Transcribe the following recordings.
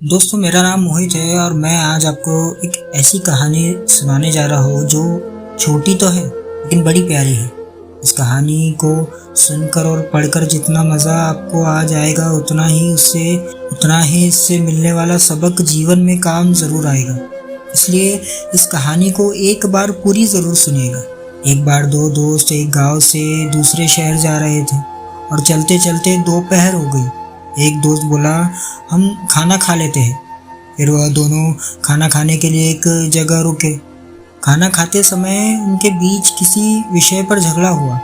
दोस्तों, मेरा नाम मोहित है और मैं आज आपको एक ऐसी कहानी सुनाने जा रहा हूँ जो छोटी तो है लेकिन बड़ी प्यारी है। इस कहानी को सुनकर और पढ़कर जितना मज़ा आपको आ जाएगा उतना ही इससे मिलने वाला सबक जीवन में काम ज़रूर आएगा। इसलिए इस कहानी को एक बार पूरी ज़रूर सुनिएगा। एक बार दो दोस्त एक गांव से दूसरे शहर जा रहे थे और चलते चलते दोपहर हो गई। एक दोस्त बोला, हम खाना खा लेते हैं। फिर वह दोनों खाना खाने के लिए एक जगह रुके। खाना खाते समय उनके बीच किसी विषय पर झगड़ा हुआ।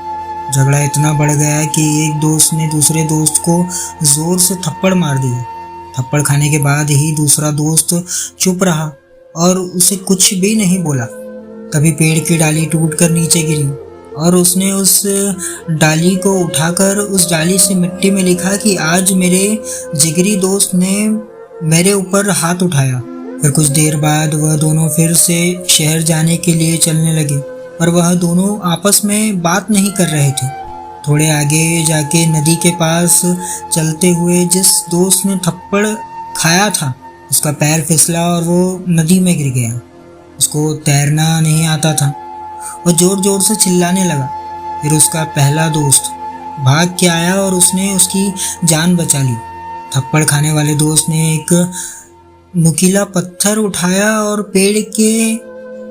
झगड़ा इतना बढ़ गया कि एक दोस्त ने दूसरे दोस्त को जोर से थप्पड़ मार दिया। थप्पड़ खाने के बाद ही दूसरा दोस्त चुप रहा और उसे कुछ भी नहीं बोला। तभी पेड़ की डाली टूटकर नीचे गिरी और उसने उस डाली को उठाकर उस डाली से मिट्टी में लिखा कि आज मेरे जिगरी दोस्त ने मेरे ऊपर हाथ उठाया। फिर कुछ देर बाद वह दोनों फिर से शहर जाने के लिए चलने लगे, पर वह दोनों आपस में बात नहीं कर रहे थे। थोड़े आगे जाके नदी के पास चलते हुए जिस दोस्त ने थप्पड़ खाया था उसका पैर फिसला और वो नदी में गिर गया। उसको तैरना नहीं आता था। वह जोर जोर से चिल्लाने लगा। फिर उसका पहला दोस्त भाग के आया और उसने उसकी जान बचा ली। थप्पड़ खाने वाले दोस्त ने एक नुकीला पत्थर उठाया और पेड़ के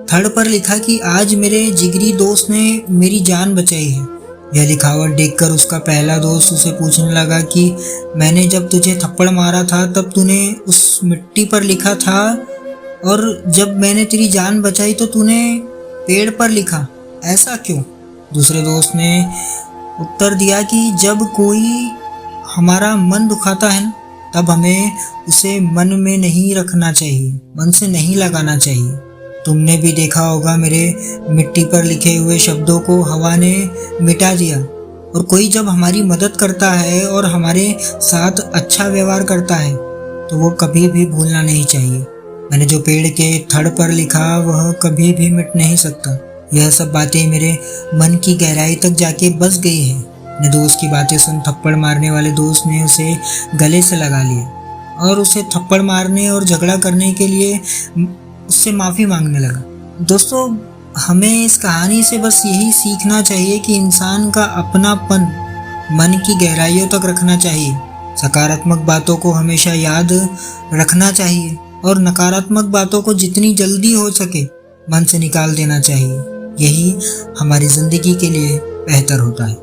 थड़ पर लिखा कि आज मेरे जिगरी दोस्त ने मेरी जान बचाई है। यह लिखावट देखकर उसका पहला दोस्त उसे पूछने लगा कि मैंने जब तुझे थप्पड़ मारा था तब तूने उस मिट्टी पर लिखा था, और जब मैंने तेरी जान बचाई तो तूने पेड़ पर लिखा, ऐसा क्यों? दूसरे दोस्त ने उत्तर दिया कि जब कोई हमारा मन दुखाता है तब हमें उसे मन में नहीं रखना चाहिए, मन से नहीं लगाना चाहिए। तुमने भी देखा होगा, मेरे मिट्टी पर लिखे हुए शब्दों को हवा ने मिटा दिया। और कोई जब हमारी मदद करता है और हमारे साथ अच्छा व्यवहार करता है तो वो कभी भी भूलना नहीं चाहिए। मैंने जो पेड़ के थड़ पर लिखा वह कभी भी मिट नहीं सकता। यह सब बातें मेरे मन की गहराई तक जाके बस गई है। अपने दोस्त की बातें सुन थप्पड़ मारने वाले दोस्त ने उसे गले से लगा लिया और उसे थप्पड़ मारने और झगड़ा करने के लिए उससे माफ़ी मांगने लगा। दोस्तों, हमें इस कहानी से बस यही सीखना चाहिए कि इंसान का अपनापन मन की गहराइयों तक रखना चाहिए। सकारात्मक बातों को हमेशा याद रखना चाहिए और नकारात्मक बातों को जितनी जल्दी हो सके मन से निकाल देना चाहिए। यही हमारी ज़िंदगी के लिए बेहतर होता है।